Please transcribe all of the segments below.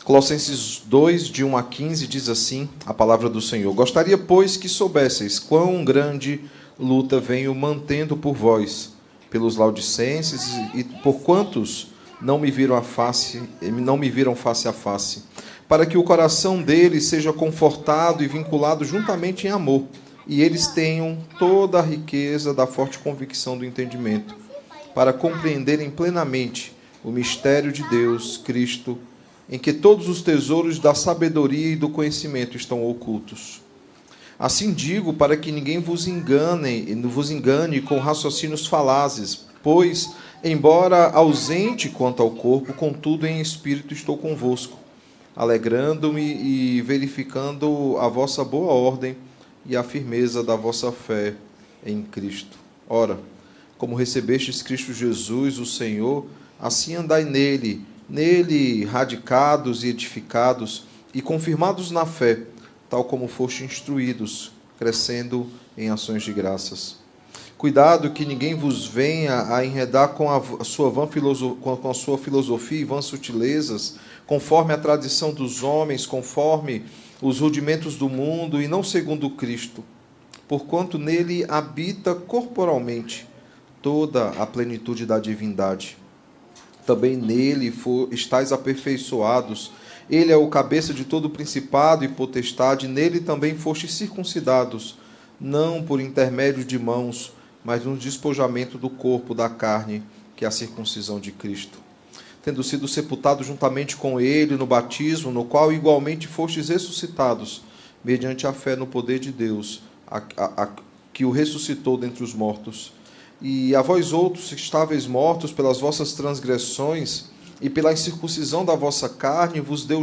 Colossenses 2, de 1 a 15, diz assim a palavra do Senhor: Gostaria, pois, que soubesseis quão grande luta venho mantendo por vós, pelos laodicenses e por quantos não me viram face a face, para que o coração deles seja confortado e vinculado juntamente em amor, e eles tenham toda a riqueza da forte convicção do entendimento, para compreenderem plenamente o mistério de Deus, Cristo, em que todos os tesouros da sabedoria e do conhecimento estão ocultos. Assim digo, para que ninguém vos engane com raciocínios falazes, pois, embora ausente quanto ao corpo, contudo em espírito estou convosco, alegrando-me e verificando a vossa boa ordem e a firmeza da vossa fé em Cristo. Ora, como recebestes Cristo Jesus, o Senhor, assim andai nele radicados e edificados e confirmados na fé, tal como foste instruídos, crescendo em ações de graças. Cuidado que ninguém vos venha a enredar com a sua filosofia e vãs sutilezas, conforme a tradição dos homens, conforme os rudimentos do mundo e não segundo Cristo, porquanto nele habita corporalmente toda a plenitude da divindade. Também nele estáis aperfeiçoados. Ele é o cabeça de todo principado e potestade. Nele também fostes circuncidados, não por intermédio de mãos, mas no despojamento do corpo da carne, que é a circuncisão de Cristo. Tendo sido sepultados juntamente com ele no batismo, no qual igualmente fostes ressuscitados, mediante a fé no poder de Deus, que o ressuscitou dentre os mortos. E a vós outros que estáveis mortos pelas vossas transgressões e pela incircuncisão da vossa carne, vos deu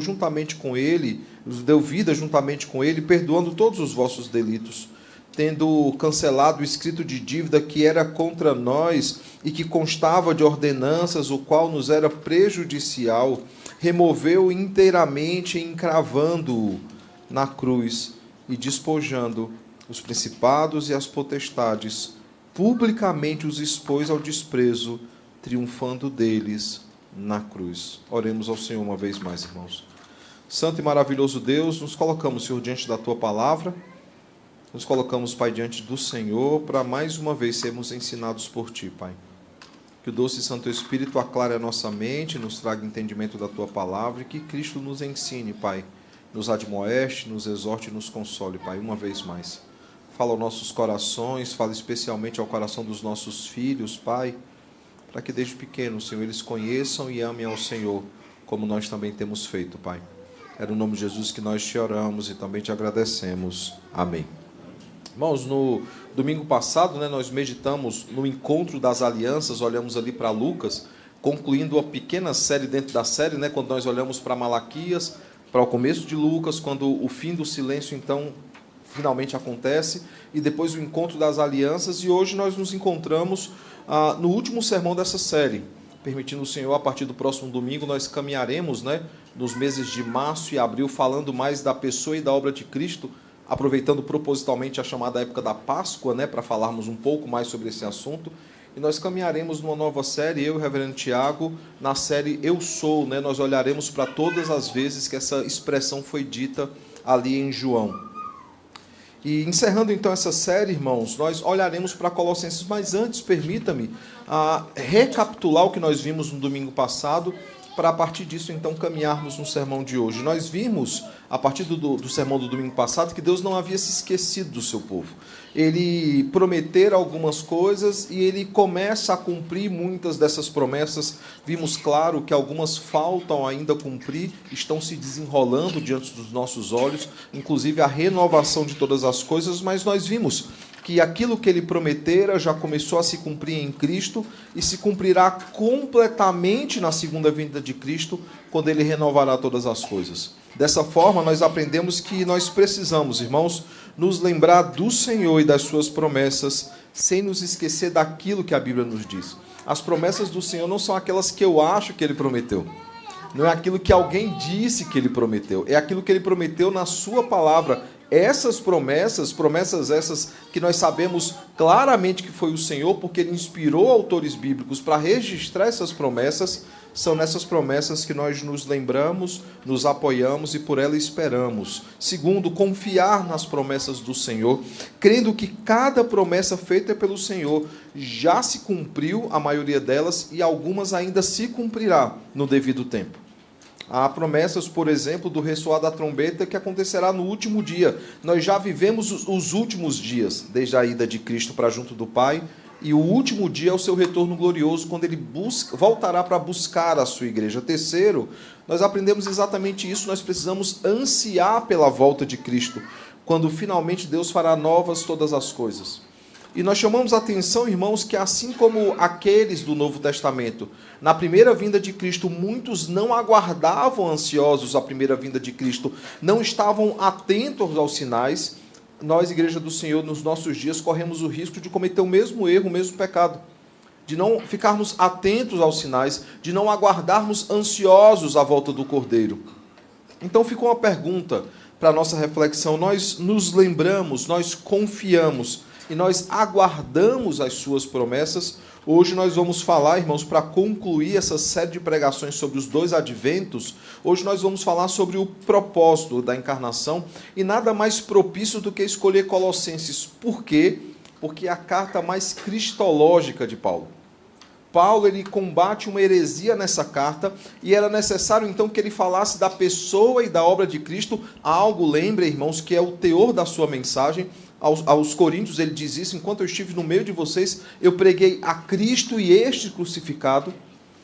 vida juntamente com ele, perdoando todos os vossos delitos, tendo cancelado o escrito de dívida que era contra nós e que constava de ordenanças, o qual nos era prejudicial, removeu inteiramente, encravando-o na cruz e despojando os principados e as potestades, publicamente os expôs ao desprezo, triunfando deles na cruz. Oremos ao Senhor uma vez mais, irmãos. Santo e maravilhoso Deus, nos colocamos, Senhor, diante da Tua palavra, nos colocamos, Pai, diante do Senhor, para mais uma vez sermos ensinados por Ti, Pai. Que o doce Santo Espírito aclare a nossa mente, nos traga entendimento da Tua palavra e que Cristo nos ensine, Pai, nos admoeste, nos exorte e nos console, Pai, uma vez mais. Fala aos nossos corações, fala especialmente ao coração dos nossos filhos, Pai, para que desde pequenos, Senhor, eles conheçam e amem ao Senhor, como nós também temos feito, Pai. É no nome de Jesus que nós te oramos e também te agradecemos. Amém. Irmãos, no domingo passado, nós meditamos no encontro das alianças, olhamos ali para Lucas, concluindo uma pequena série dentro da série, quando nós olhamos para Malaquias, para o começo de Lucas, quando o fim do silêncio, então, finalmente acontece, e depois o encontro das alianças, e hoje nós nos encontramos no último sermão dessa série. Permitindo o Senhor, a partir do próximo domingo, nós caminharemos nos meses de março e abril, falando mais da pessoa e da obra de Cristo, aproveitando propositalmente a chamada época da Páscoa, para falarmos um pouco mais sobre esse assunto. E nós caminharemos numa nova série, eu e o reverendo Tiago, na série Eu Sou. Nós olharemos para todas as vezes que essa expressão foi dita ali em João. E encerrando então essa série, irmãos, nós olharemos para Colossenses, mas antes, permita-me recapitular o que nós vimos no domingo passado, para a partir disso então caminharmos no sermão de hoje. Nós vimos, a partir do sermão do domingo passado, que Deus não havia se esquecido do seu povo. Ele prometera algumas coisas e ele começa a cumprir muitas dessas promessas. Vimos, claro, que algumas faltam ainda cumprir, estão se desenrolando diante dos nossos olhos, inclusive a renovação de todas as coisas, mas nós vimos que aquilo que ele prometera já começou a se cumprir em Cristo e se cumprirá completamente na segunda vinda de Cristo, quando ele renovará todas as coisas. Dessa forma, nós aprendemos que nós precisamos, irmãos, nos lembrar do Senhor e das suas promessas, sem nos esquecer daquilo que a Bíblia nos diz. As promessas do Senhor não são aquelas que eu acho que ele prometeu. Não é aquilo que alguém disse que ele prometeu. É aquilo que ele prometeu na sua palavra. Essas promessas essas que nós sabemos claramente que foi o Senhor, porque ele inspirou autores bíblicos para registrar essas promessas, São nessas promessas que nós nos lembramos, nos apoiamos e por elas esperamos. Segundo, confiar nas promessas do Senhor, crendo que cada promessa feita pelo Senhor já se cumpriu, a maioria delas, e algumas ainda se cumprirá no devido tempo. Há promessas, por exemplo, do ressoar da trombeta que acontecerá no último dia. Nós já vivemos os últimos dias, desde a ida de Cristo para junto do Pai, e o último dia é o seu retorno glorioso, quando ele voltará para buscar a sua igreja. Terceiro, nós aprendemos exatamente isso, nós precisamos ansiar pela volta de Cristo, quando finalmente Deus fará novas todas as coisas. E nós chamamos a atenção, irmãos, que assim como aqueles do Novo Testamento, na primeira vinda de Cristo, muitos não aguardavam ansiosos a primeira vinda de Cristo, não estavam atentos aos sinais. Nós, Igreja do Senhor, nos nossos dias, corremos o risco de cometer o mesmo erro, o mesmo pecado, de não ficarmos atentos aos sinais, de não aguardarmos ansiosos a volta do Cordeiro. Então ficou uma pergunta para a nossa reflexão. Nós nos lembramos, nós confiamos e nós aguardamos as suas promessas. Hoje nós vamos falar, irmãos, para concluir essa série de pregações sobre os 2 adventos, hoje nós vamos falar sobre o propósito da encarnação, e nada mais propício do que escolher Colossenses. Por quê? Porque é a carta mais cristológica de Paulo. Paulo, ele combate uma heresia nessa carta, e era necessário então que ele falasse da pessoa e da obra de Cristo, algo, lembre, irmãos, que é o teor da sua mensagem. Aos Coríntios ele diz isso: enquanto eu estive no meio de vocês, eu preguei a Cristo e este crucificado.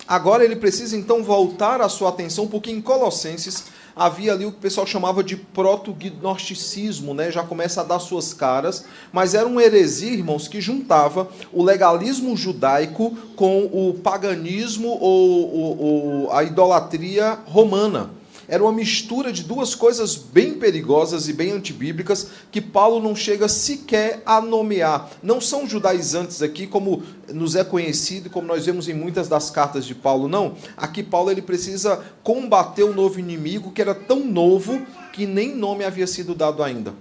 Agora ele precisa então voltar a sua atenção, porque em Colossenses havia ali o que o pessoal chamava de proto-gnosticismo, né? Já começa a dar suas caras, mas era uma heresia, irmãos, que juntava o legalismo judaico com o paganismo ou a idolatria romana. Era uma mistura de duas coisas bem perigosas e bem antibíblicas que Paulo não chega sequer a nomear. Não são judaizantes aqui, como nos é conhecido, como nós vemos em muitas das cartas de Paulo, não. Aqui Paulo ele precisa combater o novo inimigo, que era tão novo que nem nome havia sido dado ainda.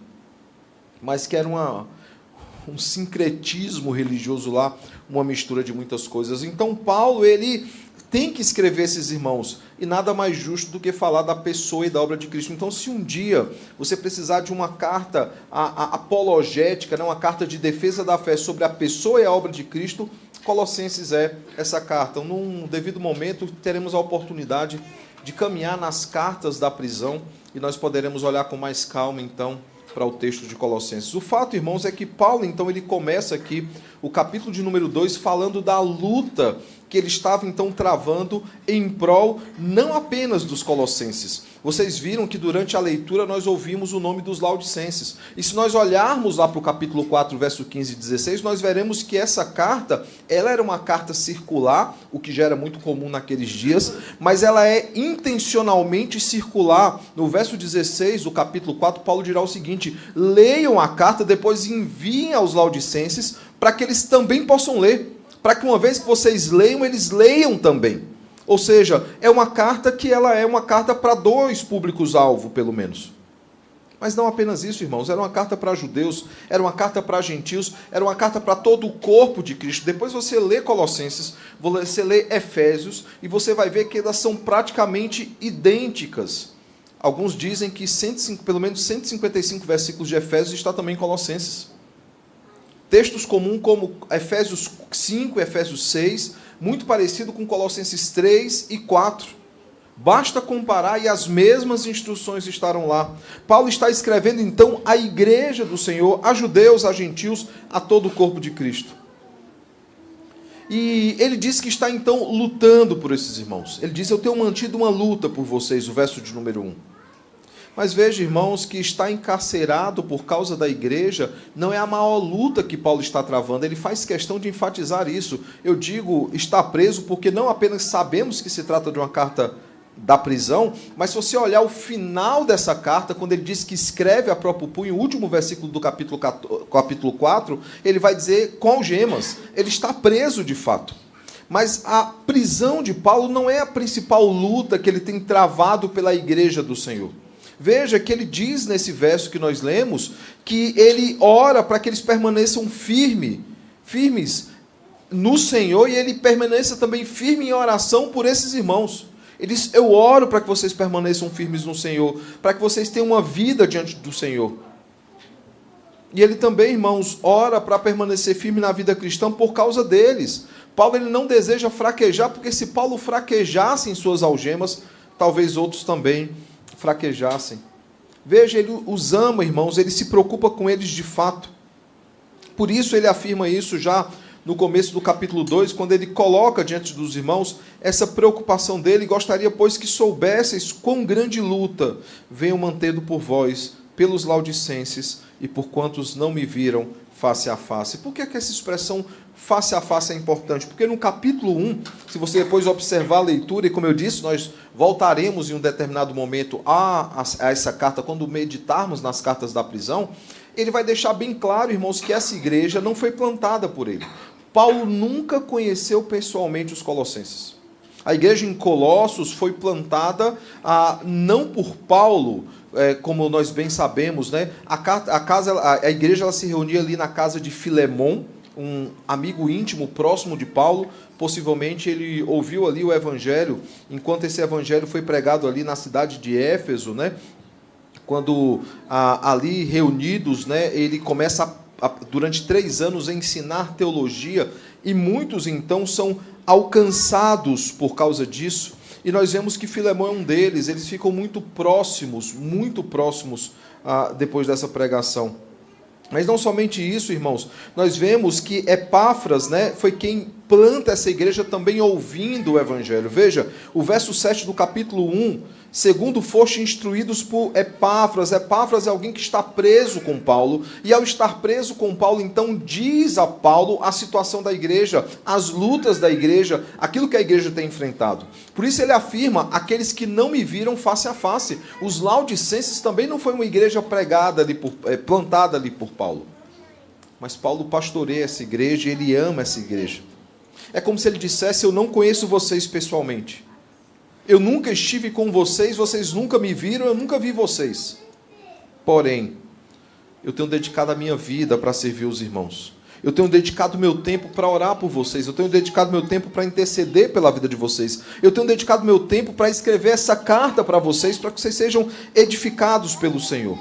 Mas que era um sincretismo religioso lá, uma mistura de muitas coisas. Então Paulo, ele tem que escrever esses irmãos, e nada mais justo do que falar da pessoa e da obra de Cristo. Então, se um dia você precisar de uma carta apologética, né, uma carta de defesa da fé sobre a pessoa e a obra de Cristo, Colossenses é essa carta. Num devido momento, teremos a oportunidade de caminhar nas cartas da prisão, e nós poderemos olhar com mais calma, então, para o texto de Colossenses. O fato, irmãos, é que Paulo, então, ele começa aqui o capítulo de número 2 falando da luta que ele estava, então, travando em prol não apenas dos colossenses. Vocês viram que durante a leitura nós ouvimos o nome dos laodicenses. E se nós olharmos lá para o capítulo 4, verso 15 e 16, nós veremos que essa carta, ela era uma carta circular, o que já era muito comum naqueles dias, mas ela é intencionalmente circular. No verso 16 do capítulo 4, Paulo dirá o seguinte: leiam a carta, depois enviem aos laodicenses, para que eles também possam ler, para que uma vez que vocês leiam, eles leiam também. Ou seja, é uma carta que ela é uma carta para 2 públicos-alvo, pelo menos. Mas não apenas isso, irmãos, era uma carta para judeus, era uma carta para gentios, era uma carta para todo o corpo de Cristo. Depois você lê Colossenses, você lê Efésios, e você vai ver que elas são praticamente idênticas. Alguns dizem que pelo menos 155 versículos de Efésios está também em Colossenses. Textos comuns como Efésios 5 e Efésios 6, muito parecido com Colossenses 3 e 4. Basta comparar e as mesmas instruções estarão lá. Paulo está escrevendo então à igreja do Senhor, a judeus, a gentios, a todo o corpo de Cristo. E ele diz que está então lutando por esses irmãos. Ele diz: eu tenho mantido uma luta por vocês, o verso de número 1. Mas veja, irmãos, que está encarcerado por causa da igreja não é a maior luta que Paulo está travando. Ele faz questão de enfatizar isso. Eu digo está preso porque não apenas sabemos que se trata de uma carta da prisão, mas se você olhar o final dessa carta, quando ele diz que escreve a próprio punho, o último versículo do capítulo 4, ele vai dizer com algemas. Ele está preso de fato. Mas a prisão de Paulo não é a principal luta que ele tem travado pela igreja do Senhor. Veja que ele diz nesse verso que nós lemos, que ele ora para que eles permaneçam firmes, no Senhor e ele permaneça também firme em oração por esses irmãos. Ele diz, eu oro para que vocês permaneçam firmes no Senhor, para que vocês tenham uma vida diante do Senhor. E ele também, irmãos, ora para permanecer firme na vida cristã por causa deles. Paulo ele não deseja fraquejar, porque se Paulo fraquejasse em suas algemas, talvez outros também fraquejassem. Veja, ele os ama, irmãos, ele se preocupa com eles de fato. Por isso ele afirma isso já no começo do capítulo 2, quando ele coloca diante dos irmãos essa preocupação dele. Gostaria, pois, que soubesseis quão grande luta venho mantendo por vós, pelos laudicenses e por quantos não me viram face a face. Por que essa expressão face a face é importante? Porque no capítulo 1, se você depois observar a leitura, e como eu disse, nós voltaremos em um determinado momento a essa carta, quando meditarmos nas cartas da prisão, ele vai deixar bem claro, irmãos, que essa igreja não foi plantada por ele. Paulo nunca conheceu pessoalmente os colossenses. A igreja em Colossos foi plantada não por Paulo, como nós bem sabemos, né? A igreja ela se reunia ali na casa de Filemon, um amigo íntimo, próximo de Paulo. Possivelmente ele ouviu ali o evangelho, enquanto esse evangelho foi pregado ali na cidade de Éfeso, né? Quando ali reunidos, né, ele começa durante 3 anos a ensinar teologia, e muitos então são alcançados por causa disso. E nós vemos que Filemão é um deles. Eles ficam muito próximos depois dessa pregação. Mas não somente isso, irmãos, nós vemos que Epáfras, né, foi quem planta essa igreja também ouvindo o evangelho. Veja, o verso 7 do capítulo 1, segundo foste instruídos por Epáfras. Epáfras é alguém que está preso com Paulo, e ao estar preso com Paulo, então diz a Paulo a situação da igreja, as lutas da igreja, aquilo que a igreja tem enfrentado. Por isso ele afirma, aqueles que não me viram face a face. Os Laodicenses também não foi uma igreja plantada ali por Paulo. Mas Paulo pastoreia essa igreja e ele ama essa igreja. É como se ele dissesse, eu não conheço vocês pessoalmente. Eu nunca estive com vocês, vocês nunca me viram, eu nunca vi vocês. Porém, eu tenho dedicado a minha vida para servir os irmãos. Eu tenho dedicado meu tempo para orar por vocês. Eu tenho dedicado meu tempo para interceder pela vida de vocês. Eu tenho dedicado meu tempo para escrever essa carta para vocês, para que vocês sejam edificados pelo Senhor.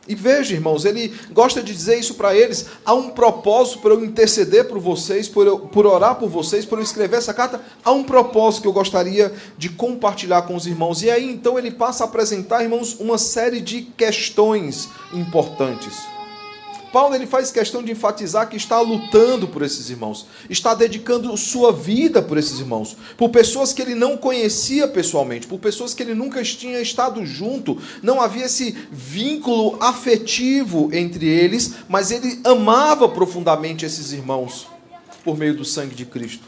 E veja, irmãos, ele gosta de dizer isso para eles. Há um propósito para eu interceder por vocês, por orar por vocês, por eu escrever essa carta. Há um propósito que eu gostaria de compartilhar com os irmãos. E aí, então, ele passa a apresentar, irmãos, uma série de questões importantes. Paulo ele faz questão de enfatizar que está lutando por esses irmãos, está dedicando sua vida por esses irmãos, por pessoas que ele não conhecia pessoalmente, por pessoas que ele nunca tinha estado junto, não havia esse vínculo afetivo entre eles, mas ele amava profundamente esses irmãos por meio do sangue de Cristo.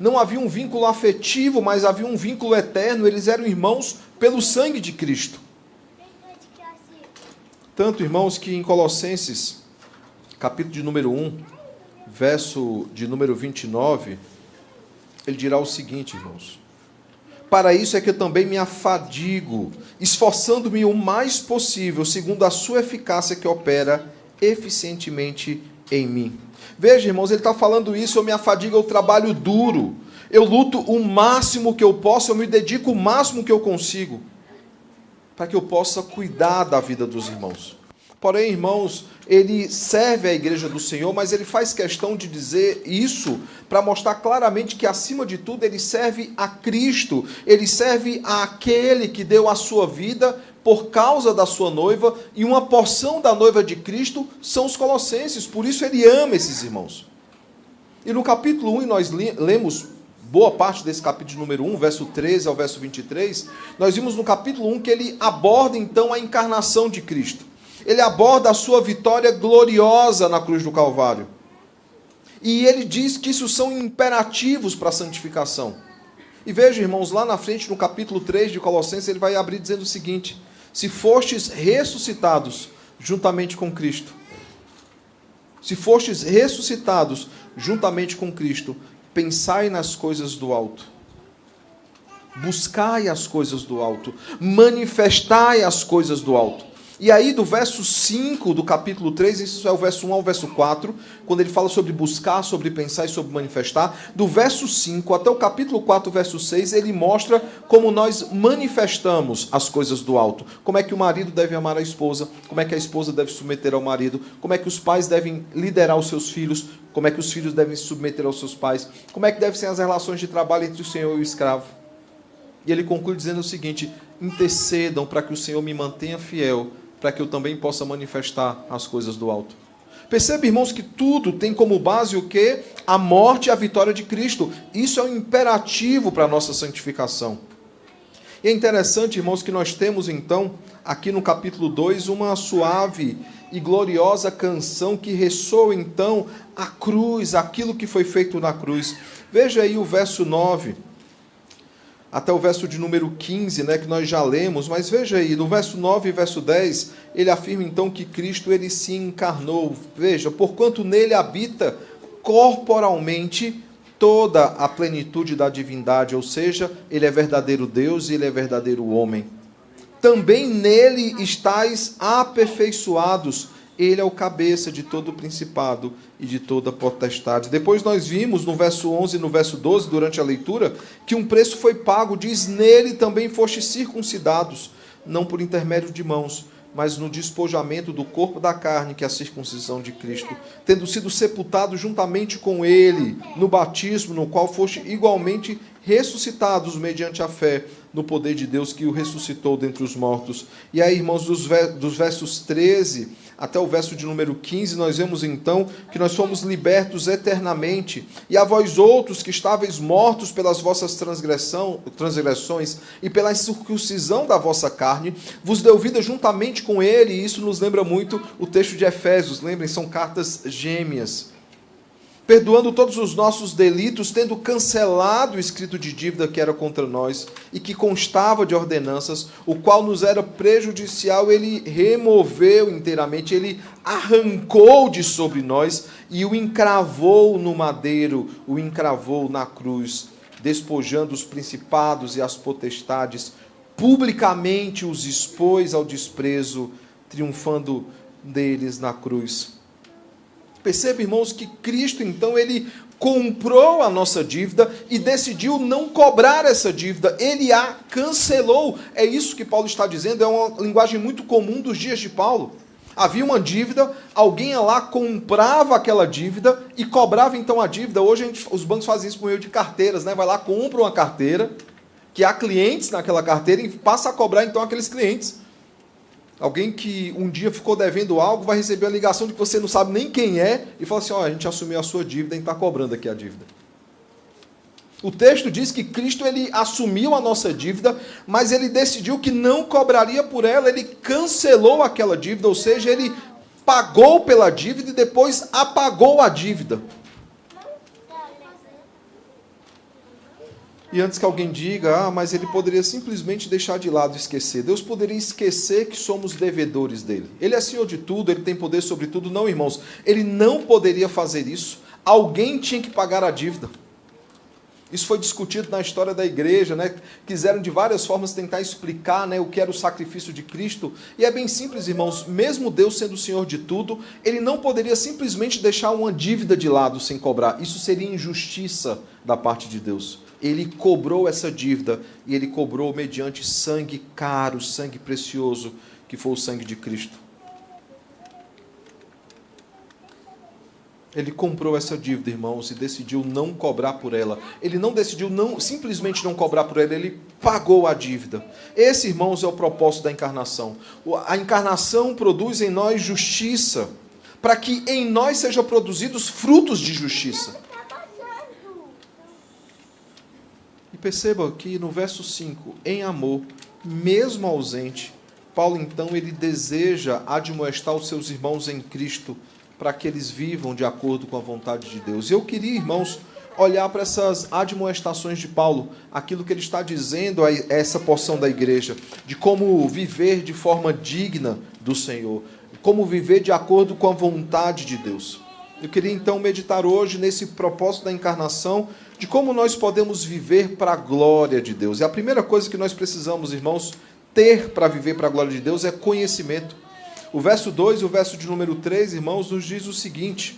Não havia um vínculo afetivo, mas havia um vínculo eterno, eles eram irmãos pelo sangue de Cristo. Tanto, irmãos, que em Colossenses, capítulo de número 1, verso de número 29, ele dirá o seguinte, irmãos: para isso é que eu também me afadigo, esforçando-me o mais possível, segundo a sua eficácia que opera eficientemente em mim. Veja, irmãos, ele está falando isso, eu me afadigo, eu trabalho duro, eu luto o máximo que eu posso, eu me dedico o máximo que eu consigo, para que eu possa cuidar da vida dos irmãos. Porém, irmãos, ele serve a igreja do Senhor, mas ele faz questão de dizer isso para mostrar claramente que, acima de tudo, ele serve a Cristo, ele serve àquele que deu a sua vida por causa da sua noiva, e uma porção da noiva de Cristo são os colossenses, por isso ele ama esses irmãos. E no capítulo 1, nós lemos boa parte desse capítulo número 1, verso 13 ao verso 23, nós vimos no capítulo 1 que ele aborda então a encarnação de Cristo. Ele aborda a sua vitória gloriosa na cruz do Calvário. E ele diz que isso são imperativos para a santificação. E veja, irmãos, lá na frente, no capítulo 3 de Colossenses, ele vai abrir dizendo o seguinte: se fostes ressuscitados juntamente com Cristo, se fostes ressuscitados juntamente com Cristo, pensai nas coisas do alto, buscai as coisas do alto, manifestai as coisas do alto. E aí, do verso 5 do capítulo 3, isso é o verso 1 ao verso 4, quando ele fala sobre buscar, sobre pensar e sobre manifestar, do verso 5 até o capítulo 4, verso 6, ele mostra como nós manifestamos as coisas do alto. Como é que o marido deve amar a esposa, como é que a esposa deve se submeter ao marido, como é que os pais devem liderar os seus filhos, como é que os filhos devem se submeter aos seus pais, como é que devem ser as relações de trabalho entre o Senhor e o escravo. E ele conclui dizendo o seguinte: intercedam para que o Senhor me mantenha fiel, para que eu também possa manifestar as coisas do alto. Percebe, irmãos, que tudo tem como base o quê? A morte e a vitória de Cristo. Isso é um imperativo para a nossa santificação. E é interessante, irmãos, que nós temos então, aqui no capítulo 2, uma suave e gloriosa canção que ressoa então a cruz, aquilo que foi feito na cruz. Veja aí o verso 9. Até o verso de número 15, que nós já lemos, mas veja aí, no verso 9 e verso 10, ele afirma então que Cristo ele se encarnou. Veja, porquanto nele habita corporalmente toda a plenitude da divindade, ou seja, ele é verdadeiro Deus e ele é verdadeiro homem. Também nele estáis aperfeiçoados. Ele é o cabeça de todo o principado e de toda potestade. Depois nós vimos no verso 11 e no verso 12, durante a leitura, que um preço foi pago. Diz, nele também fostes circuncidados, não por intermédio de mãos, mas no despojamento do corpo da carne, que é a circuncisão de Cristo, tendo sido sepultados juntamente com ele no batismo, no qual foste igualmente ressuscitados mediante a fé no poder de Deus que o ressuscitou dentre os mortos. E aí, irmãos, dos versos 13 até o verso de número 15, nós vemos então que nós fomos libertos eternamente. E a vós outros que estáveis mortos pelas vossas transgressões e pela incircuncisão da vossa carne, vos deu vida juntamente com ele. E isso nos lembra muito o texto de Efésios. Lembrem, são cartas gêmeas. Perdoando todos os nossos delitos, tendo cancelado o escrito de dívida que era contra nós e que constava de ordenanças, o qual nos era prejudicial, ele removeu inteiramente, ele arrancou de sobre nós e o encravou no madeiro, o encravou na cruz, despojando os principados e as potestades, publicamente os expôs ao desprezo, triunfando deles na cruz. Perceba, irmãos, que Cristo, então, ele comprou a nossa dívida e decidiu não cobrar essa dívida. Ele a cancelou. É isso que Paulo está dizendo, é uma linguagem muito comum dos dias de Paulo. Havia uma dívida, alguém ia lá, comprava aquela dívida e cobrava então a dívida. Hoje os bancos fazem isso por meio de carteiras, Vai lá, compra uma carteira, que há clientes naquela carteira e passa a cobrar então aqueles clientes. Alguém que um dia ficou devendo algo vai receber a ligação de que você não sabe nem quem é e fala assim, a gente assumiu a sua dívida e está cobrando aqui a dívida. O texto diz que Cristo ele assumiu a nossa dívida, mas ele decidiu que não cobraria por ela, ele cancelou aquela dívida, ou seja, ele pagou pela dívida e depois apagou a dívida. E antes que alguém diga, mas ele poderia simplesmente deixar de lado e esquecer. Deus poderia esquecer que somos devedores dele. Ele é Senhor de tudo, ele tem poder sobre tudo. Não, irmãos, ele não poderia fazer isso. Alguém tinha que pagar a dívida. Isso foi discutido na história da igreja, Quiseram de várias formas tentar explicar, o que era o sacrifício de Cristo. E é bem simples, irmãos. Mesmo Deus sendo o Senhor de tudo, ele não poderia simplesmente deixar uma dívida de lado sem cobrar. Isso seria injustiça da parte de Deus. Ele cobrou essa dívida e ele cobrou mediante sangue caro, sangue precioso, que foi o sangue de Cristo. Ele comprou essa dívida, irmãos, e decidiu não cobrar por ela. Ele não decidiu simplesmente não cobrar por ela, ele pagou a dívida. Esse, irmãos, é o propósito da encarnação. A encarnação produz em nós justiça, para que em nós sejam produzidos frutos de justiça. E perceba que no verso 5, em amor, mesmo ausente, Paulo então ele deseja admoestar os seus irmãos em Cristo para que eles vivam de acordo com a vontade de Deus. Eu queria, irmãos, olhar para essas admoestações de Paulo, aquilo que ele está dizendo a essa porção da igreja, de como viver de forma digna do Senhor, como viver de acordo com a vontade de Deus. Eu queria então meditar hoje nesse propósito da encarnação, de como nós podemos viver para a glória de Deus. E a primeira coisa que nós precisamos, irmãos, ter para viver para a glória de Deus é conhecimento. O verso 2 e o verso de número 3, irmãos, nos diz o seguinte: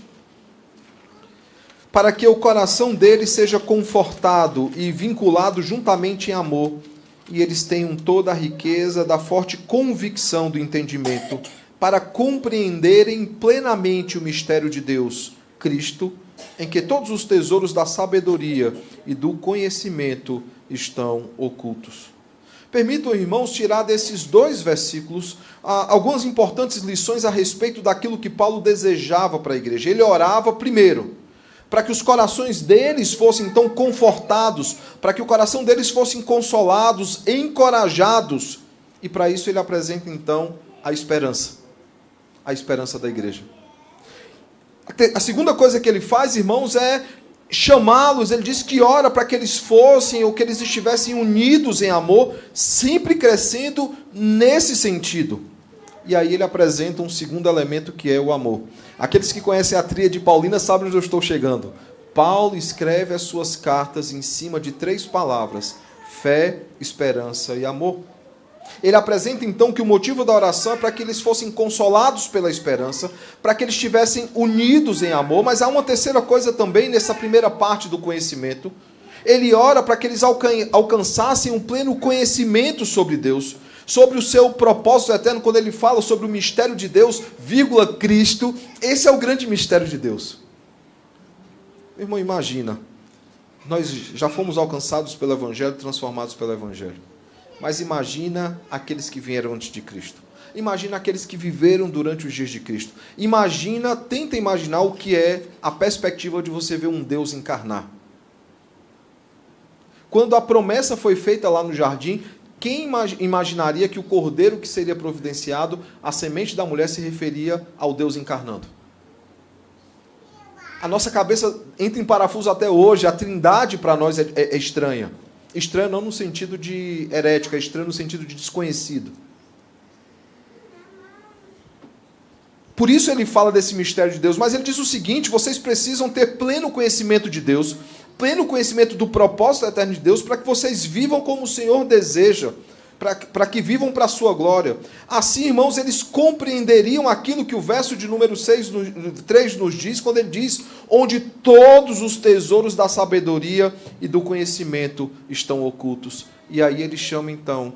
para que o coração deles seja confortado e vinculado juntamente em amor, e eles tenham toda a riqueza da forte convicção do entendimento, para compreenderem plenamente o mistério de Deus, Cristo, em que todos os tesouros da sabedoria e do conhecimento estão ocultos. Permitam, irmãos, tirar desses dois versículos algumas importantes lições a respeito daquilo que Paulo desejava para a igreja. Ele orava primeiro para que os corações deles fossem então confortados, para que o coração deles fossem consolados, encorajados, e para isso ele apresenta então a esperança da igreja. A segunda coisa que ele faz, irmãos, é chamá-los. Ele diz que ora para que eles fossem, ou que eles estivessem unidos em amor, sempre crescendo nesse sentido. E aí ele apresenta um segundo elemento, que é o amor. Aqueles que conhecem a tríade paulina sabem onde eu estou chegando. Paulo escreve as suas cartas em cima de 3 palavras: fé, esperança e amor. Ele apresenta então que o motivo da oração é para que eles fossem consolados pela esperança, para que eles estivessem unidos em amor, mas há uma terceira coisa também nessa primeira parte do conhecimento. Ele ora para que eles alcançassem um pleno conhecimento sobre Deus, sobre o seu propósito eterno. Quando ele fala sobre o mistério de Deus, Cristo, esse é o grande mistério de Deus. Meu irmão, imagina, nós já fomos alcançados pelo Evangelho, transformados pelo Evangelho. Mas imagina aqueles que vieram antes de Cristo. Imagina aqueles que viveram durante os dias de Cristo. Tenta imaginar o que é a perspectiva de você ver um Deus encarnar. Quando a promessa foi feita lá no jardim, quem imaginaria que o cordeiro que seria providenciado, a semente da mulher, se referia ao Deus encarnando? A nossa cabeça entra em parafuso até hoje. A trindade para nós é estranha. Estranho não no sentido de herética, é estranho no sentido de desconhecido. Por isso ele fala desse mistério de Deus, mas ele diz o seguinte: vocês precisam ter pleno conhecimento de Deus, pleno conhecimento do propósito eterno de Deus, para que vocês vivam como o Senhor deseja, para que vivam para a sua glória. Assim, irmãos, eles compreenderiam aquilo que o verso de número 3 nos diz, quando ele diz: onde todos os tesouros da sabedoria e do conhecimento estão ocultos. E aí ele chama então,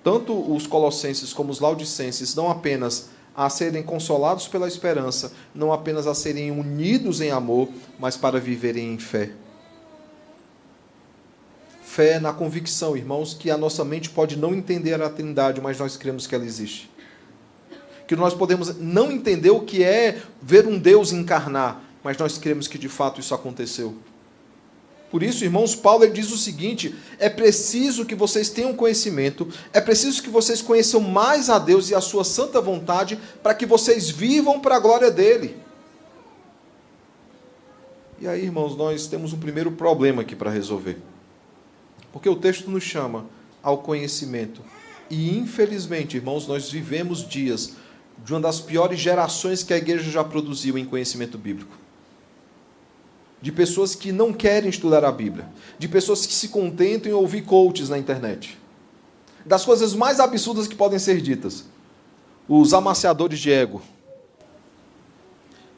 tanto os colossenses como os laodicenses, não apenas a serem consolados pela esperança, não apenas a serem unidos em amor, mas para viverem em fé. Fé na convicção, irmãos, que a nossa mente pode não entender a Trindade, mas nós cremos que ela existe. Que nós podemos não entender o que é ver um Deus encarnar, mas nós cremos que de fato isso aconteceu. Por isso, irmãos, Paulo ele diz o seguinte: é preciso que vocês tenham conhecimento, é preciso que vocês conheçam mais a Deus e a sua santa vontade, para que vocês vivam para a glória dele. E aí, irmãos, nós temos um primeiro problema aqui para resolver. Porque o texto nos chama ao conhecimento. E, infelizmente, irmãos, nós vivemos dias de uma das piores gerações que a igreja já produziu em conhecimento bíblico. De pessoas que não querem estudar a Bíblia. De pessoas que se contentam em ouvir coaches na internet. Das coisas mais absurdas que podem ser ditas. Os amaciadores de ego.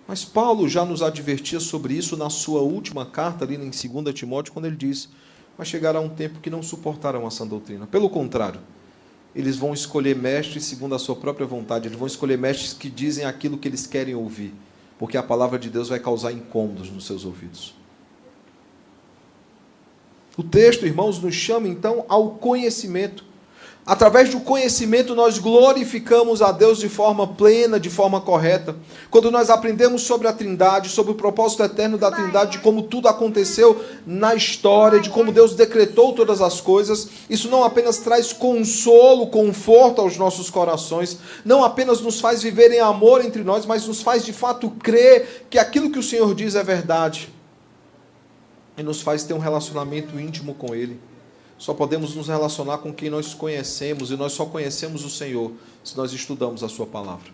Mas Paulo já nos advertia sobre isso na sua última carta, ali em 2 Timóteo, quando ele diz: mas chegará um tempo que não suportarão a sã doutrina. Pelo contrário, eles vão escolher mestres segundo a sua própria vontade. Eles vão escolher mestres que dizem aquilo que eles querem ouvir, porque a palavra de Deus vai causar incômodos nos seus ouvidos. O texto, irmãos, nos chama então ao conhecimento. Através do conhecimento nós glorificamos a Deus de forma plena, de forma correta. Quando nós aprendemos sobre a Trindade, sobre o propósito eterno da Trindade, de como tudo aconteceu na história, de como Deus decretou todas as coisas, isso não apenas traz consolo, conforto aos nossos corações, não apenas nos faz viver em amor entre nós, mas nos faz de fato crer que aquilo que o Senhor diz é verdade. E nos faz ter um relacionamento íntimo com Ele. Só podemos nos relacionar com quem nós conhecemos, e nós só conhecemos o Senhor se nós estudamos a sua palavra.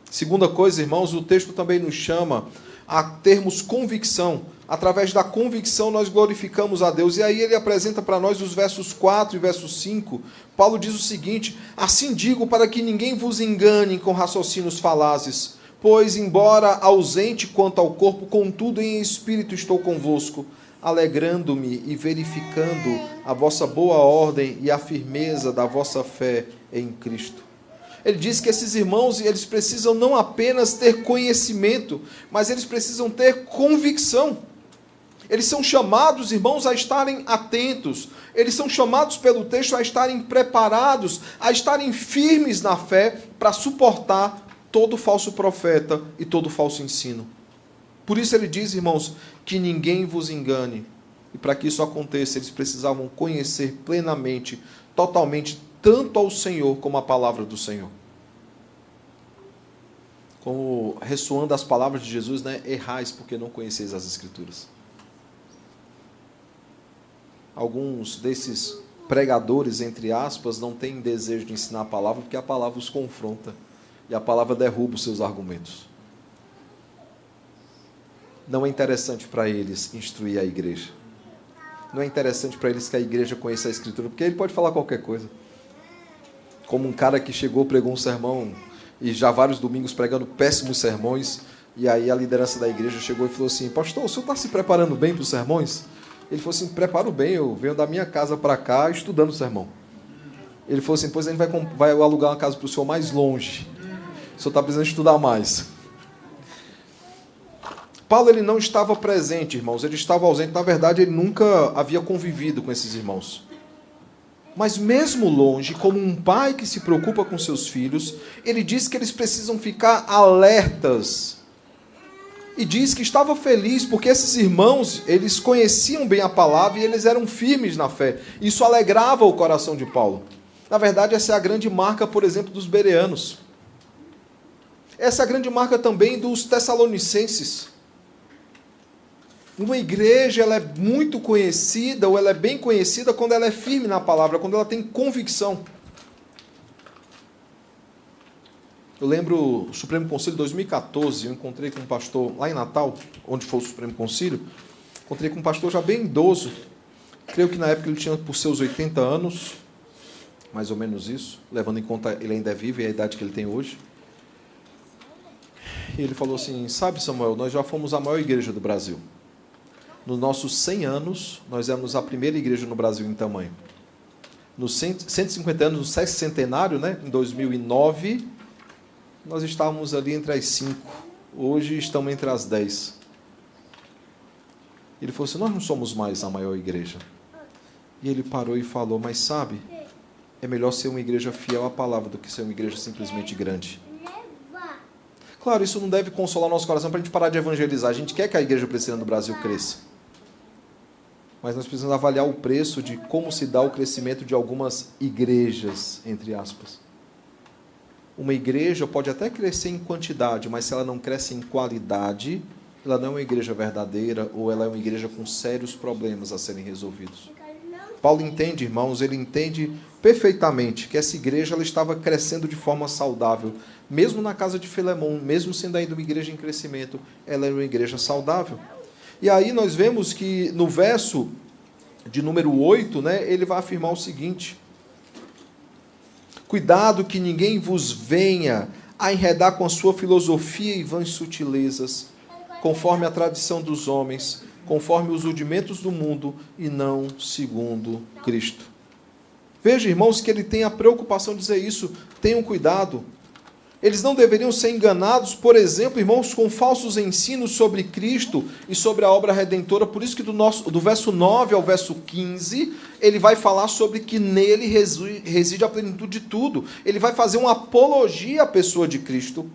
Segunda coisa, irmãos, o texto também nos chama a termos convicção. Através da convicção nós glorificamos a Deus. E aí ele apresenta para nós os versos 4 e verso 5. Paulo diz o seguinte: assim digo para que ninguém vos engane com raciocínios falazes, pois embora ausente quanto ao corpo, contudo em espírito estou convosco, alegrando-me e verificando a vossa boa ordem e a firmeza da vossa fé em Cristo. Ele diz que esses irmãos, eles precisam não apenas ter conhecimento, mas eles precisam ter convicção. Eles são chamados, irmãos, a estarem atentos. Eles são chamados pelo texto a estarem preparados, a estarem firmes na fé para suportar todo falso profeta e todo falso ensino. Por isso ele diz, irmãos, que ninguém vos engane. E para que isso aconteça, eles precisavam conhecer plenamente, totalmente, tanto ao Senhor como a palavra do Senhor. Como ressoando as palavras de Jesus, né? Errais porque não conheceis as Escrituras. Alguns desses pregadores, entre aspas, não têm desejo de ensinar a palavra porque a palavra os confronta e a palavra derruba os seus argumentos. Não é interessante para eles instruir a igreja. Não é interessante para eles que a igreja conheça a Escritura, porque ele pode falar qualquer coisa. Como um cara que chegou, pregou um sermão, e já vários domingos pregando péssimos sermões, e aí a liderança da igreja chegou e falou assim: pastor, o senhor está se preparando bem para os sermões? Ele falou assim: preparo bem, eu venho da minha casa para cá estudando o sermão. Ele falou assim: pois a gente vai alugar uma casa para o senhor mais longe. O senhor está precisando estudar mais. Paulo, ele não estava presente, irmãos, ele estava ausente. Na verdade, ele nunca havia convivido com esses irmãos. Mas mesmo longe, como um pai que se preocupa com seus filhos, ele diz que eles precisam ficar alertas. E diz que estava feliz porque esses irmãos, eles conheciam bem a palavra e eles eram firmes na fé. Isso alegrava o coração de Paulo. Na verdade, essa é a grande marca, por exemplo, dos bereanos. Essa é a grande marca também dos tessalonicenses. Uma igreja, ela é muito conhecida, ou ela é bem conhecida quando ela é firme na palavra, quando ela tem convicção. Eu lembro o Supremo Concílio de 2014, eu encontrei com um pastor lá em Natal, onde foi o Supremo Concílio, encontrei com um pastor já bem idoso, creio que na época ele tinha por seus 80 anos, mais ou menos isso, levando em conta ele ainda é vivo e a idade que ele tem hoje. E ele falou assim: sabe, Samuel, nós já fomos a maior igreja do Brasil. Nos nossos 100 anos, nós éramos a primeira igreja no Brasil em tamanho. Nos 150 anos, no sexto centenário, né, em 2009, nós estávamos ali entre as 5. Hoje estamos entre as 10. Ele falou assim: nós não somos mais a maior igreja. E ele parou e falou: mas sabe, é melhor ser uma igreja fiel à palavra do que ser uma igreja simplesmente grande. Claro, isso não deve consolar nosso coração para a gente parar de evangelizar. A gente quer que a igreja presbiteriana do Brasil cresça. Mas nós precisamos avaliar o preço de como se dá o crescimento de algumas igrejas, entre aspas. Uma igreja pode até crescer em quantidade, mas se ela não cresce em qualidade, ela não é uma igreja verdadeira, ou ela é uma igreja com sérios problemas a serem resolvidos. Paulo entende, irmãos, ele entende perfeitamente que essa igreja ela estava crescendo de forma saudável. Mesmo na casa de Filemon, mesmo sendo ainda uma igreja em crescimento, ela era uma igreja saudável. E aí nós vemos que no verso de número 8, né, ele vai afirmar o seguinte: cuidado que ninguém vos venha a enredar com a sua filosofia e vãs sutilezas, conforme a tradição dos homens, conforme os rudimentos do mundo e não segundo Cristo. Veja, irmãos, que ele tem a preocupação de dizer isso: tenham cuidado. Eles não deveriam ser enganados, por exemplo, irmãos, com falsos ensinos sobre Cristo e sobre a obra redentora. Por isso que do verso 9 ao verso 15, ele vai falar sobre que nele reside a plenitude de tudo. Ele vai fazer uma apologia à pessoa de Cristo.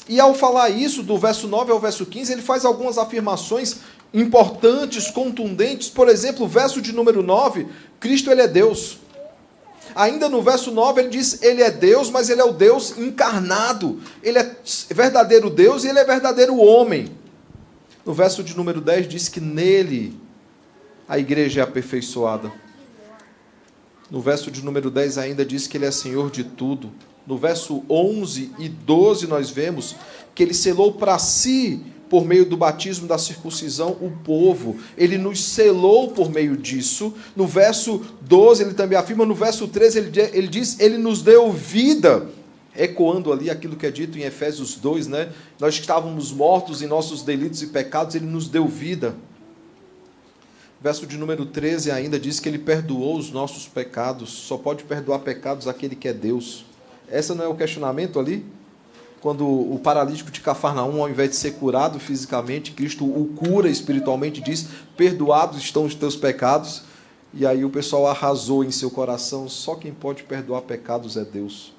E ao falar isso, do verso 9 ao verso 15, ele faz algumas afirmações importantes, contundentes. Por exemplo, o verso de número 9, Cristo ele é Deus. Ainda no verso 9 ele diz: ele é Deus, mas ele é o Deus encarnado. Ele é verdadeiro Deus e ele é verdadeiro homem. No verso de número 10 diz que nele a igreja é aperfeiçoada. No verso de número 10 ainda diz que Ele é Senhor de tudo. No verso 11 e 12 nós vemos que Ele selou para si, por meio do batismo da circuncisão, o povo. Ele nos selou por meio disso. No verso 12 ele também afirma, no verso 13 ele diz, Ele nos deu vida, ecoando ali aquilo que é dito em Efésios 2, né? Nós estávamos mortos em nossos delitos e pecados, Ele nos deu vida. Verso de número 13 ainda diz que Ele perdoou os nossos pecados. Só pode perdoar pecados aquele que é Deus. Esse não é o questionamento ali? Quando o paralítico de Cafarnaum, ao invés de ser curado fisicamente, Cristo o cura espiritualmente, diz, perdoados estão os teus pecados. E aí o pessoal arrasou em seu coração, só quem pode perdoar pecados é Deus.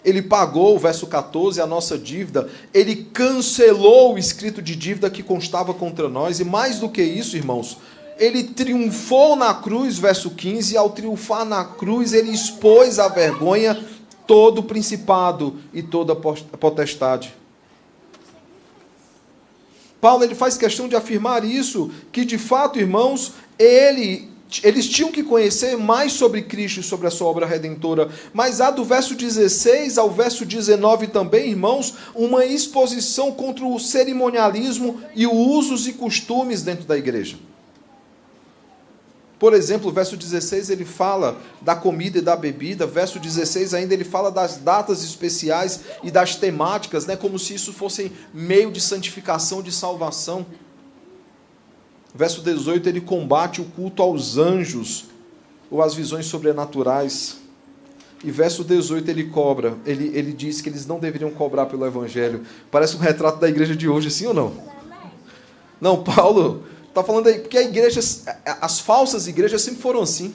Ele pagou, verso 14, a nossa dívida, Ele cancelou o escrito de dívida que constava contra nós, e mais do que isso, irmãos, Ele triunfou na cruz, verso 15, e ao triunfar na cruz, Ele expôs à vergonha todo o principado e toda a potestade. Paulo ele faz questão de afirmar isso, que de fato, irmãos, eles tinham que conhecer mais sobre Cristo e sobre a sua obra redentora, mas há do verso 16 ao verso 19 também, irmãos, uma exposição contra o cerimonialismo e os usos e costumes dentro da igreja. Por exemplo, o verso 16 ele fala da comida e da bebida, verso 16 ainda ele fala das datas especiais e das temáticas, né, como se isso fosse meio de santificação, de salvação. Verso 18 ele combate o culto aos anjos ou às visões sobrenaturais. E verso 18 ele diz que eles não deveriam cobrar pelo evangelho. Parece um retrato da igreja de hoje, sim ou não? Não, Paulo está falando aí, porque as falsas igrejas sempre foram assim.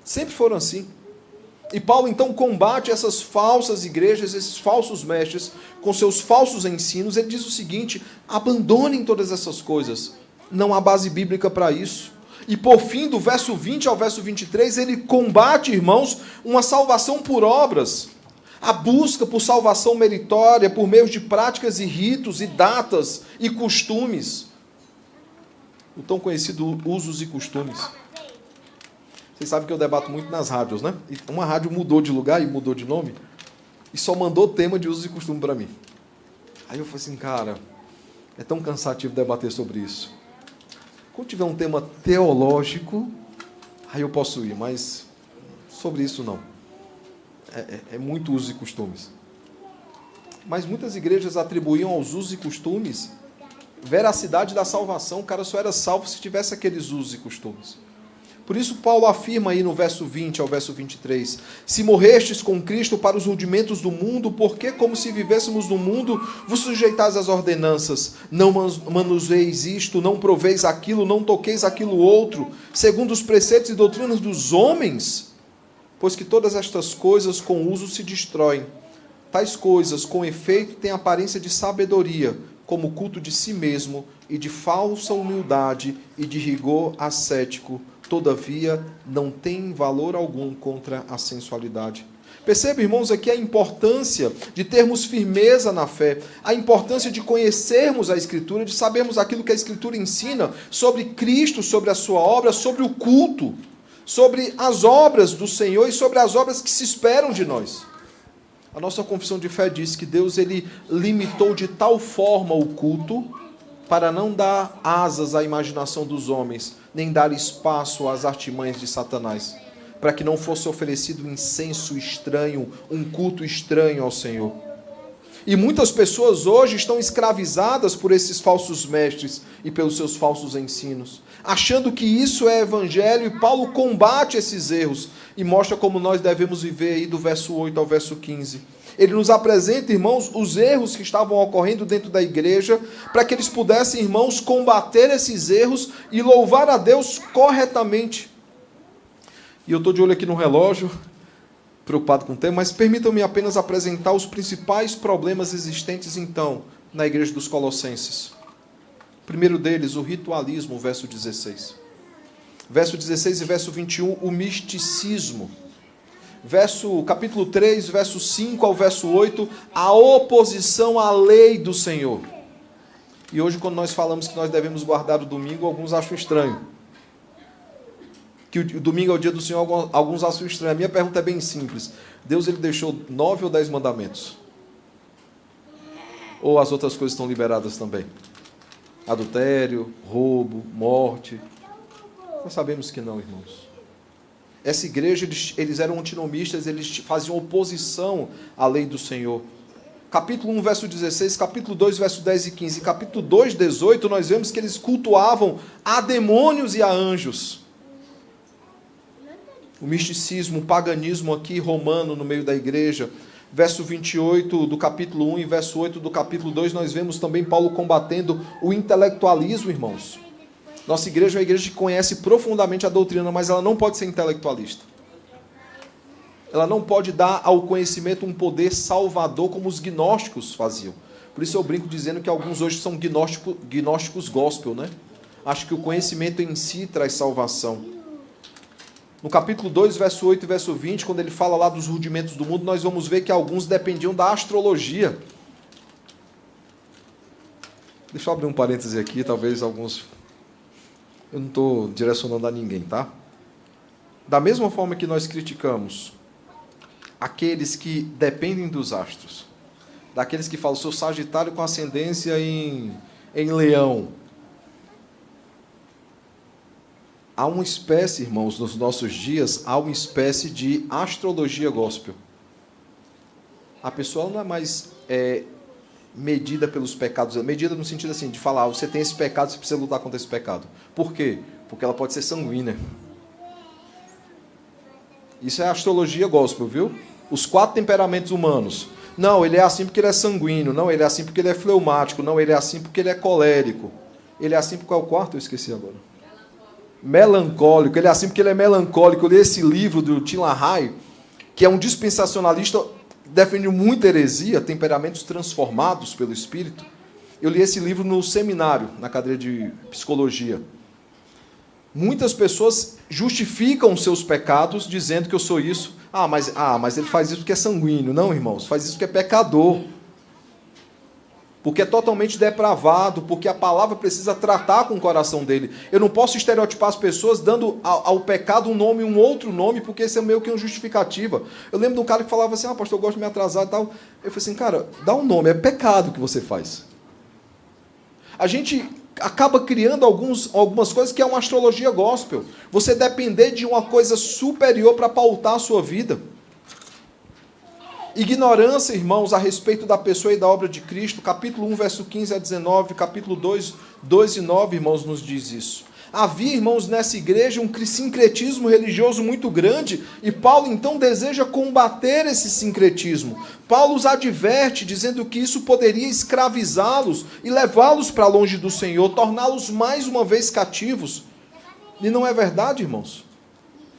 Sempre foram assim. E Paulo então combate essas falsas igrejas, esses falsos mestres, com seus falsos ensinos. Ele diz o seguinte: abandonem todas essas coisas. Não há base bíblica para isso. E por fim, do verso 20 ao verso 23, ele combate, irmãos, uma salvação por obras. A busca por salvação meritória, por meio de práticas e ritos e datas e costumes. O tão conhecido usos e costumes. Vocês sabem que eu debato muito nas rádios, né? E uma rádio mudou de lugar e mudou de nome e só mandou tema de usos e costumes para mim. Aí eu falei assim, cara, é tão cansativo debater sobre isso. Quando tiver um tema teológico, aí eu posso ir, mas sobre isso não. É muito usos e costumes. Mas muitas igrejas atribuíam aos usos e costumes veracidade da salvação. O cara só era salvo se tivesse aqueles usos e costumes. Por isso Paulo afirma aí no verso 20 ao verso 23, se morrestes com Cristo para os rudimentos do mundo, porque como se vivêssemos no mundo, vos sujeitais às ordenanças, não manuseis isto, não proveis aquilo, não toqueis aquilo outro, segundo os preceitos e doutrinas dos homens, pois que todas estas coisas com uso se destroem. Tais coisas, com efeito, têm aparência de sabedoria, como culto de si mesmo, e de falsa humildade, e de rigor ascético, todavia não tem valor algum contra a sensualidade. Perceba, irmãos, aqui a importância de termos firmeza na fé, a importância de conhecermos a Escritura, de sabermos aquilo que a Escritura ensina sobre Cristo, sobre a sua obra, sobre o culto, sobre as obras do Senhor e sobre as obras que se esperam de nós. A nossa confissão de fé diz que Deus ele limitou de tal forma o culto para não dar asas à imaginação dos homens, nem dar espaço às artimanhas de Satanás, para que não fosse oferecido incenso estranho, um culto estranho ao Senhor. E muitas pessoas hoje estão escravizadas por esses falsos mestres e pelos seus falsos ensinos, achando que isso é evangelho, e Paulo combate esses erros e mostra como nós devemos viver aí do verso 8 ao verso 15. Ele nos apresenta, irmãos, os erros que estavam ocorrendo dentro da igreja, para que eles pudessem, irmãos, combater esses erros e louvar a Deus corretamente. E eu estou de olho aqui no relógio, preocupado com o tempo, mas permitam-me apenas apresentar os principais problemas existentes, então, na igreja dos Colossenses. O primeiro deles, o ritualismo, verso 16. Verso 16 e verso 21, o misticismo. Capítulo 3, verso 5 ao verso 8, a oposição à lei do Senhor. E hoje, quando nós falamos que nós devemos guardar o domingo, alguns acham estranho. que o domingo é o dia do Senhor, alguns acham estranho. A minha pergunta é bem simples. Deus ele deixou 9 ou 10 mandamentos? Ou as outras coisas estão liberadas também? Adultério, roubo, morte. Nós sabemos que não, irmãos. Essa igreja, eles eram antinomistas, eles faziam oposição à lei do Senhor. Capítulo 1, verso 16, capítulo 2, verso 10 e 15, capítulo 2, 18, nós vemos que eles cultuavam a demônios e a anjos. O misticismo, o paganismo aqui romano no meio da igreja. Verso 28 do capítulo 1 e verso 8 do capítulo 2, nós vemos também Paulo combatendo o intelectualismo, irmãos. Nossa igreja é uma igreja que conhece profundamente a doutrina, mas ela não pode ser intelectualista. Ela não pode dar ao conhecimento um poder salvador como os gnósticos faziam. Por isso eu brinco dizendo que alguns hoje são gnósticos gospel, né? Acho que o conhecimento em si traz salvação. No capítulo 2, verso 8 e verso 20, quando ele fala lá dos rudimentos do mundo, nós vamos ver que alguns dependiam da astrologia. Deixa eu abrir um parêntese aqui, talvez alguns... Eu não estou direcionando a ninguém, tá? Da mesma forma que nós criticamos aqueles que dependem dos astros, daqueles que falam, sou Sagitário com ascendência em Leão. Há uma espécie, irmãos, nos nossos dias, há uma espécie de astrologia gospel. A pessoa não é mais medida pelos pecados, medida no sentido assim, de falar, você tem esse pecado, você precisa lutar contra esse pecado. Por quê? Porque ela pode ser sanguínea. Isso é astrologia gospel, viu? Os 4 temperamentos humanos. Não, ele é assim porque ele é sanguíneo. Não, ele é assim porque ele é fleumático. Não, ele é assim porque ele é colérico. Ele é assim porque é o quarto, eu esqueci agora. Melancólico. Ele é assim porque ele é melancólico. Eu li esse livro do Tim LaHaye, que é um dispensacionalista, defende muita heresia, temperamentos transformados pelo Espírito. Eu li esse livro no seminário, na cadeira de psicologia. Muitas pessoas justificam seus pecados dizendo que eu sou isso. Mas ele faz isso porque é sanguíneo. Não, irmãos, faz isso porque é pecador. Porque é totalmente depravado, porque a palavra precisa tratar com o coração dele. Eu não posso estereotipar as pessoas dando ao pecado um outro nome, porque esse é meio que uma justificativa. Eu lembro de um cara que falava assim, pastor, eu gosto de me atrasar e tal. Eu falei assim, cara, dá um nome, é pecado que você faz. A gente acaba criando algumas coisas que é uma astrologia gospel. Você depender de uma coisa superior para pautar a sua vida. Ignorância, irmãos, a respeito da pessoa e da obra de Cristo. Capítulo 1, verso 15 a 19, capítulo 2, 2 e 9, irmãos, nos diz isso. Havia, irmãos, nessa igreja um sincretismo religioso muito grande, e Paulo, então, deseja combater esse sincretismo. Paulo os adverte, dizendo que isso poderia escravizá-los e levá-los para longe do Senhor, torná-los mais uma vez cativos. E não é verdade, irmãos?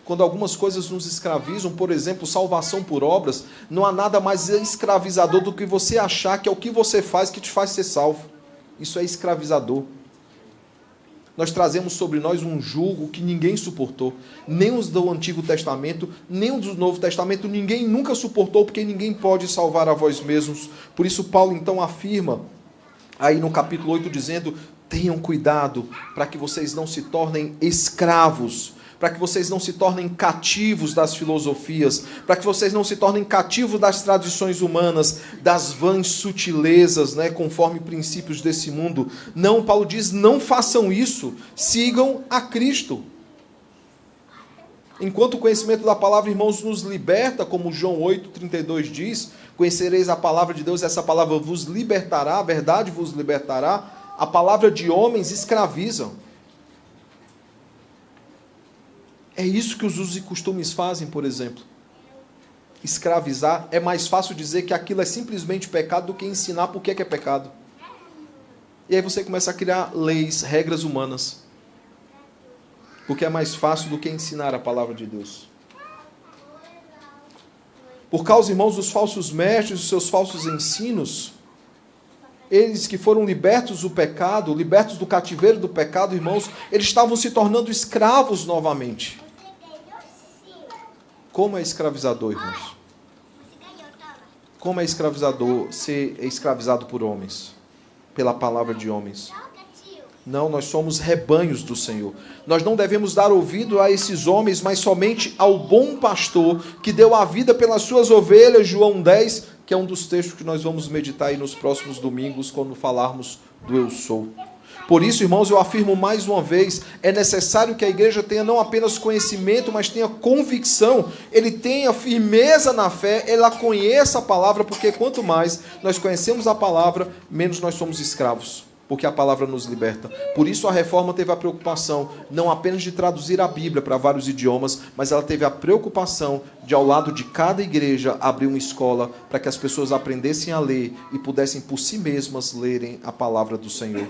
Quando algumas coisas nos escravizam, por exemplo, salvação por obras, não há nada mais escravizador do que você achar que é o que você faz que te faz ser salvo. Isso é escravizador. Nós trazemos sobre nós um jugo que ninguém suportou. Nem os do Antigo Testamento, nem os do Novo Testamento, ninguém nunca suportou, porque ninguém pode salvar a vós mesmos. Por isso Paulo então afirma, aí no capítulo 8, dizendo, tenham cuidado para que vocês não se tornem escravos, para que vocês não se tornem cativos das filosofias, para que vocês não se tornem cativos das tradições humanas, das vãs sutilezas, né, conforme princípios desse mundo. Não, Paulo diz, não façam isso, sigam a Cristo. Enquanto o conhecimento da palavra, irmãos, nos liberta, como João 8,32 diz, conhecereis a palavra de Deus, essa palavra vos libertará, a verdade vos libertará, a palavra de homens escravizam. É isso que os usos e costumes fazem, por exemplo. Escravizar, é mais fácil dizer que aquilo é simplesmente pecado do que ensinar por que é pecado. E aí você começa a criar leis, regras humanas. Porque é mais fácil do que ensinar a palavra de Deus. Por causa, irmãos, dos falsos mestres, dos seus falsos ensinos, eles que foram libertos do pecado, libertos do cativeiro do pecado, irmãos, eles estavam se tornando escravos novamente. Como é escravizador, irmãos? Como é escravizador ser escravizado por homens? Pela palavra de homens. Não, nós somos rebanhos do Senhor. Nós não devemos dar ouvido a esses homens, mas somente ao bom pastor que deu a vida pelas suas ovelhas, João 10, que é um dos textos que nós vamos meditar aí nos próximos domingos, quando falarmos do Eu Sou. Por isso, irmãos, eu afirmo mais uma vez, é necessário que a igreja tenha não apenas conhecimento, mas tenha convicção, ele tenha firmeza na fé, ela conheça a palavra, porque quanto mais nós conhecemos a palavra, menos nós somos escravos, porque a palavra nos liberta. Por isso a reforma teve a preocupação, não apenas de traduzir a Bíblia para vários idiomas, mas ela teve a preocupação de, ao lado de cada igreja, abrir uma escola para que as pessoas aprendessem a ler e pudessem por si mesmas lerem a palavra do Senhor.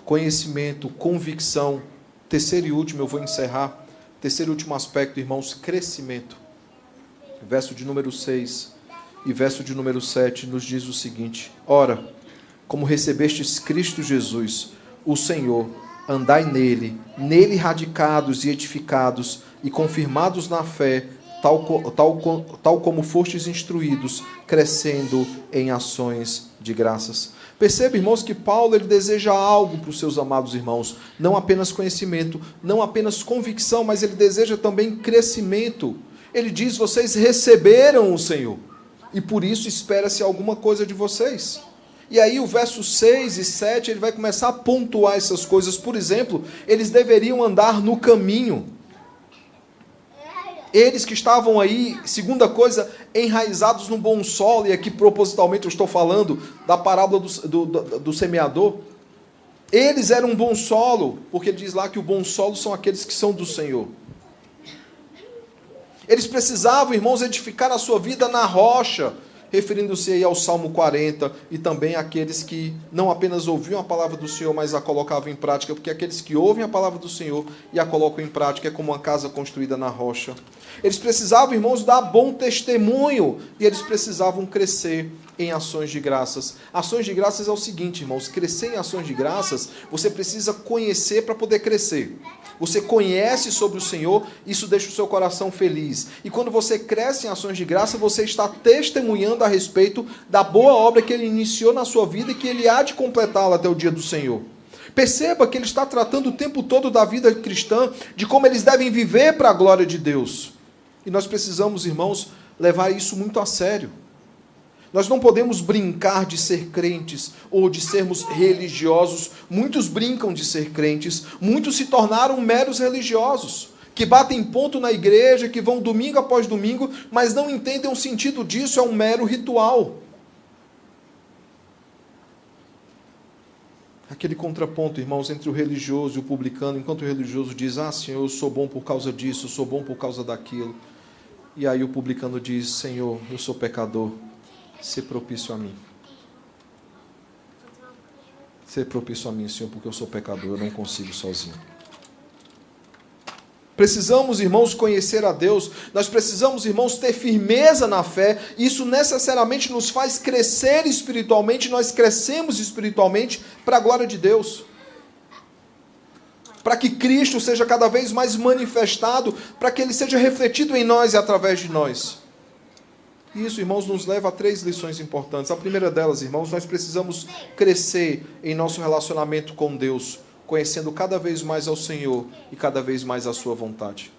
Conhecimento, convicção. Terceiro e último, eu vou encerrar. Terceiro e último aspecto, irmãos, crescimento. Verso de número 6 e verso de número 7 nos diz o seguinte: ora, como recebestes Cristo Jesus, o Senhor, andai nele radicados e edificados e confirmados na fé, tal como fostes instruídos, crescendo em ações de graças. Perceba, irmãos, que Paulo ele deseja algo para os seus amados irmãos, não apenas conhecimento, não apenas convicção, mas ele deseja também crescimento. Ele diz: vocês receberam o Senhor, e por isso espera-se alguma coisa de vocês. E aí o verso 6 e 7, ele vai começar a pontuar essas coisas. Por exemplo, eles deveriam andar no caminho. Eles que estavam aí, segunda coisa, enraizados no bom solo, e aqui propositalmente eu estou falando da parábola do semeador. Eles eram um bom solo, porque ele diz lá que o bom solo são aqueles que são do Senhor. Eles precisavam, irmãos, edificar a sua vida na rocha, referindo-se aí ao Salmo 40, e também àqueles que não apenas ouviam a palavra do Senhor, mas a colocavam em prática, porque aqueles que ouvem a palavra do Senhor e a colocam em prática é como uma casa construída na rocha. Eles precisavam, irmãos, dar bom testemunho, e eles precisavam crescer em ações de graças. Ações de graças é o seguinte, irmãos: crescer em ações de graças, você precisa conhecer para poder crescer. Você conhece sobre o Senhor, isso deixa o seu coração feliz. E quando você cresce em ações de graça, você está testemunhando a respeito da boa obra que Ele iniciou na sua vida e que Ele há de completá-la até o dia do Senhor. Perceba que Ele está tratando o tempo todo da vida cristã, de como eles devem viver para a glória de Deus. E nós precisamos, irmãos, levar isso muito a sério. Nós não podemos brincar de ser crentes ou de sermos religiosos. Muitos brincam de ser crentes, muitos se tornaram meros religiosos, que batem ponto na igreja, que vão domingo após domingo, mas não entendem o sentido disso, é um mero ritual. Aquele contraponto, irmãos, entre o religioso e o publicano, enquanto o religioso diz: ah, Senhor, eu sou bom por causa disso, eu sou bom por causa daquilo. E aí o publicano diz: Senhor, eu sou pecador. Ser propício a mim. Ser propício a mim, Senhor, porque eu sou pecador, eu não consigo sozinho. Precisamos, irmãos, conhecer a Deus. Nós precisamos, irmãos, ter firmeza na fé. Isso necessariamente nos faz crescer espiritualmente. Nós crescemos espiritualmente para a glória de Deus. Para que Cristo seja cada vez mais manifestado, para que Ele seja refletido em nós e através de nós. E isso, irmãos, nos leva a 3 lições importantes. A primeira delas, irmãos, nós precisamos crescer em nosso relacionamento com Deus, conhecendo cada vez mais ao Senhor e cada vez mais a sua vontade.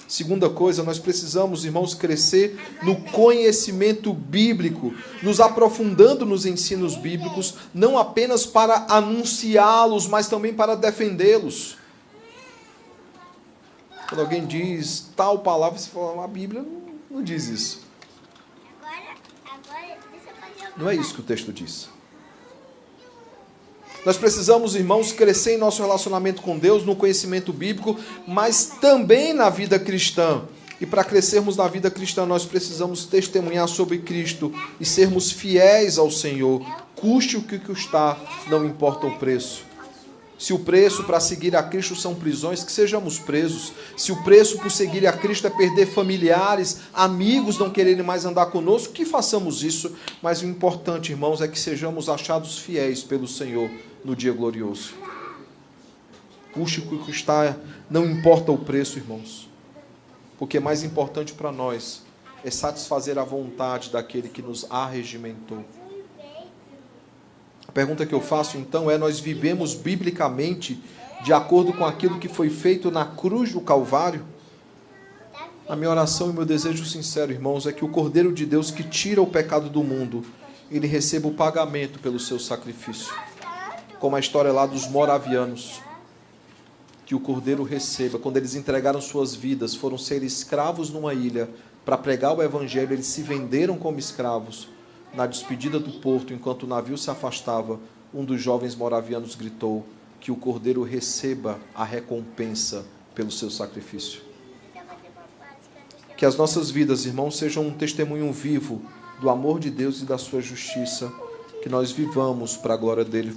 Segunda coisa, nós precisamos, irmãos, crescer no conhecimento bíblico, nos aprofundando nos ensinos bíblicos, não apenas para anunciá-los, mas também para defendê-los. Quando alguém diz tal palavra, você fala: a Bíblia não diz isso. Não é isso que o texto diz. Nós precisamos, irmãos, crescer em nosso relacionamento com Deus, no conhecimento bíblico, mas também na vida cristã. E para crescermos na vida cristã, nós precisamos testemunhar sobre Cristo e sermos fiéis ao Senhor. Custe o que custar, não importa o preço. Se o preço para seguir a Cristo são prisões, que sejamos presos. Se o preço por seguir a Cristo é perder familiares, amigos não quererem mais andar conosco, que façamos isso. Mas o importante, irmãos, é que sejamos achados fiéis pelo Senhor no dia glorioso. Custe o que custar, não importa o preço, irmãos. Porque mais importante para nós é satisfazer a vontade daquele que nos arregimentou. A pergunta que eu faço então é: nós vivemos biblicamente de acordo com aquilo que foi feito na cruz do Calvário? A minha oração e meu desejo sincero, irmãos, é que o Cordeiro de Deus que tira o pecado do mundo, ele receba o pagamento pelo seu sacrifício. Como a história lá dos moravianos, que o Cordeiro receba, quando eles entregaram suas vidas, foram ser escravos numa ilha para pregar o Evangelho, eles se venderam como escravos. Na despedida do porto, enquanto o navio se afastava, um dos jovens moravianos gritou: que o Cordeiro receba a recompensa pelo seu sacrifício. Que as nossas vidas, irmãos, sejam um testemunho vivo do amor de Deus e da sua justiça, que nós vivamos para a glória dele,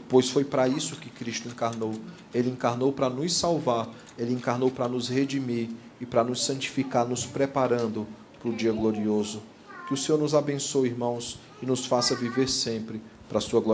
pois foi para isso que Cristo encarnou. Ele encarnou para nos salvar, ele encarnou para nos redimir e para nos santificar, nos preparando para o dia glorioso. Que o Senhor nos abençoe, irmãos, e nos faça viver sempre para a sua glória.